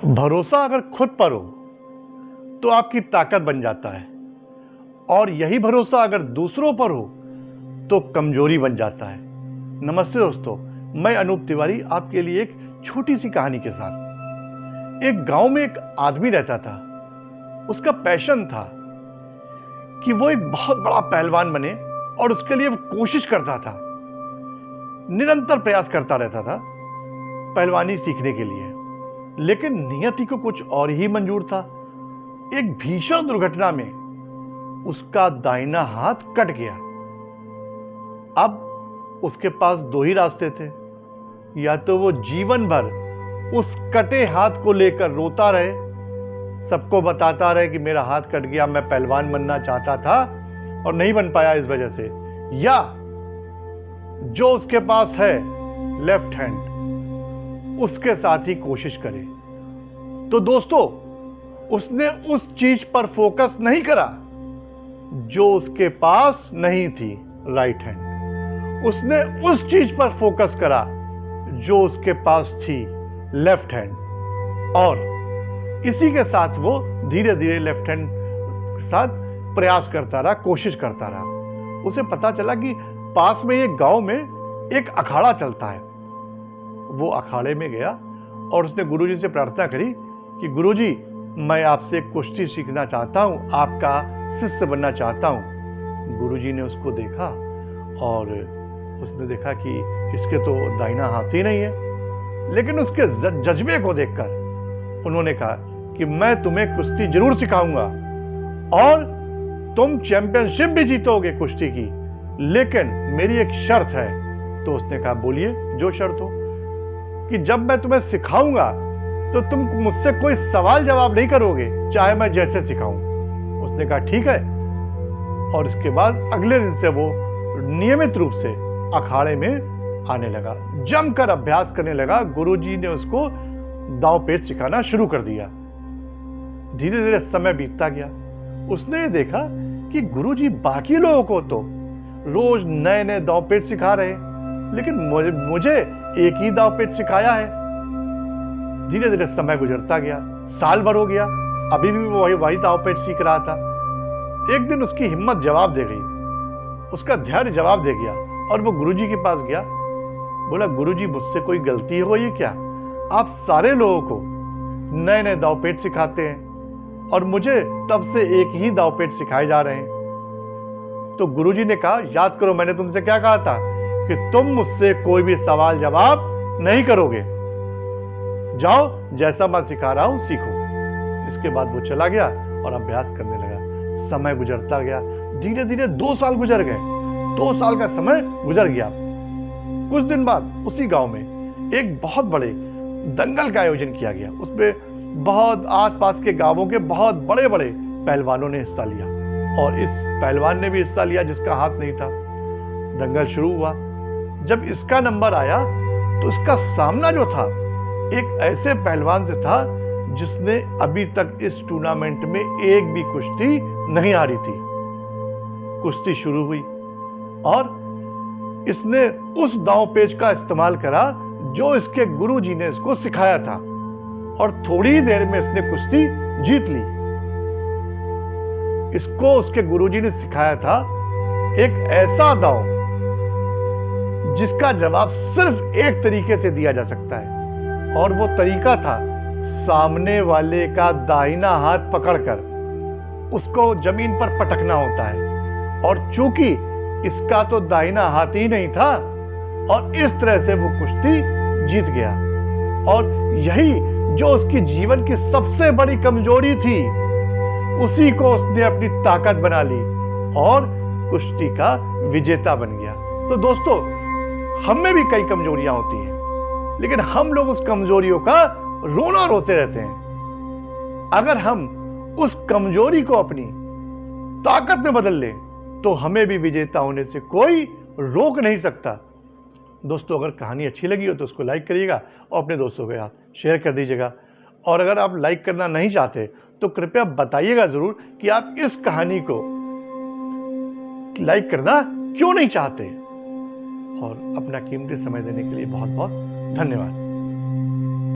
भरोसा अगर खुद पर हो तो आपकी ताकत बन जाता है, और यही भरोसा अगर दूसरों पर हो तो कमजोरी बन जाता है। नमस्ते दोस्तों, मैं अनूप तिवारी आपके लिए एक छोटी सी कहानी के साथ। एक गांव में एक आदमी रहता था। उसका पैशन था कि वो एक बहुत बड़ा पहलवान बने, और उसके लिए वो कोशिश करता था, निरंतर प्रयास करता रहता था पहलवानी सीखने के लिए। लेकिन नियति को कुछ और ही मंजूर था। एक भीषण दुर्घटना में उसका दाहिना हाथ कट गया। अब उसके पास दो ही रास्ते थे, या तो वो जीवन भर उस कटे हाथ को लेकर रोता रहे, सबको बताता रहे कि मेरा हाथ कट गया, मैं पहलवान बनना चाहता था और नहीं बन पाया इस वजह से, या जो उसके पास है लेफ्ट हैंड उसके साथ ही कोशिश करे। तो दोस्तों, उसने उस चीज पर फोकस नहीं करा जो उसके पास नहीं थी, राइट हैंड। उसने उस चीज पर फोकस करा जो उसके पास थी, लेफ्ट हैंड। और इसी के साथ वो धीरे धीरे लेफ्ट हैंड के साथ प्रयास करता रहा, कोशिश करता रहा। उसे पता चला कि पास में एक गांव में एक अखाड़ा चलता है। वो अखाड़े में गया और उसने गुरुजी से प्रार्थना करी कि गुरुजी, मैं आपसे कुश्ती सीखना चाहता हूं, आपका शिष्य बनना चाहता हूं। गुरुजी ने उसको देखा और उसने देखा कि इसके तो दाहिना हाथ ही नहीं है, लेकिन उसके जज्बे को देखकर उन्होंने कहा कि मैं तुम्हें कुश्ती जरूर सिखाऊंगा और तुम चैंपियनशिप भी जीतोगे कुश्ती की, लेकिन मेरी एक शर्त है। तो उसने कहा, बोलिए, जो शर्त हो। कि जब मैं तुम्हें सिखाऊंगा तो तुम मुझसे कोई सवाल जवाब नहीं करोगे, चाहे मैं जैसे सिखाऊं। उसने कहा, ठीक है। और इसके बाद अगले दिन से वो नियमित रूप से अखाड़े में आने लगा, जमकर अभ्यास करने लगा। गुरुजी ने उसको दांव पेच सिखाना शुरू कर दिया। धीरे धीरे समय बीतता गया। उसने ये देखा कि गुरुजी बाकी लोगों को तो रोज नए नए दांव पेच सिखा रहे, लेकिन मुझे एक ही दांव पेच सिखाया है। धीरे धीरे समय गुजरता गया, साल भर हो गया, अभी भी वो वही दांव पेच सीख रहा था। एक दिन उसकी हिम्मत जवाब दे गई, उसका धैर्य जवाब दे गया, और वो गुरुजी के पास गया। बोला, गुरुजी, मुझसे कोई गलती हो गई क्या? आप सारे लोगों को नए नए दांव पेच सिखाते हैं और मुझे तब से एक ही दांव पेच सिखाए जा रहे हैं। तो गुरुजी ने कहा, याद करो मैंने तुमसे क्या कहा था कि तुम मुझसे कोई भी सवाल जवाब नहीं करोगे। जाओ, जैसा मैं सिखा रहा हूं सीखो। इसके बाद वो चला गया और अभ्यास करने लगा। समय गुजरता गया, धीरे धीरे 2 साल गुजर गए। 2 साल का समय गुजर गया। कुछ दिन बाद उसी गांव में एक बहुत बड़े दंगल का आयोजन किया गया। उसमें बहुत आसपास के गांवों के बहुत बड़े बड़े पहलवानों ने हिस्सा लिया, और इस पहलवान ने भी हिस्सा लिया जिसका हाथ नहीं था। दंगल शुरू हुआ। जब इसका नंबर आया तो इसका सामना जो था एक ऐसे पहलवान से था जिसने अभी तक इस टूर्नामेंट में एक भी कुश्ती नहीं हारी थी। कुश्ती शुरू हुई और इसने उस दांव पेच का इस्तेमाल करा जो इसके गुरुजी ने इसको सिखाया था, और थोड़ी ही देर में इसने कुश्ती जीत ली। इसको उसके गुरुजी ने सिखाया था एक ऐसा दांव जिसका जवाब सिर्फ एक तरीके से दिया जा सकता है, और वो तरीका था सामने वाले का दाहिना हाथ पकड़कर उसको जमीन पर पटकना होता है। और चूंकि इसका तो दाहिना हाथ ही नहीं था, और इस तरह से वो कुश्ती जीत गया। और यही जो उसकी जीवन की सबसे बड़ी कमजोरी थी, उसी को उसने अपनी ताकत बना ली और कुश्ती का विजेता बन गया। तो दोस्तों, हम में भी कई कमजोरियां होती हैं, लेकिन हम लोग उस कमजोरियों का रोना रोते रहते हैं। अगर हम उस कमजोरी को अपनी ताकत में बदल लें तो हमें भी विजेता होने से कोई रोक नहीं सकता। दोस्तों, अगर कहानी अच्छी लगी हो तो उसको लाइक करिएगा और अपने दोस्तों के साथ शेयर कर दीजिएगा। और अगर आप लाइक करना नहीं चाहते तो कृपया बताइएगा जरूर कि आप इस कहानी को लाइक करना क्यों नहीं चाहते। और अपना कीमती समय देने के लिए बहुत बहुत धन्यवाद।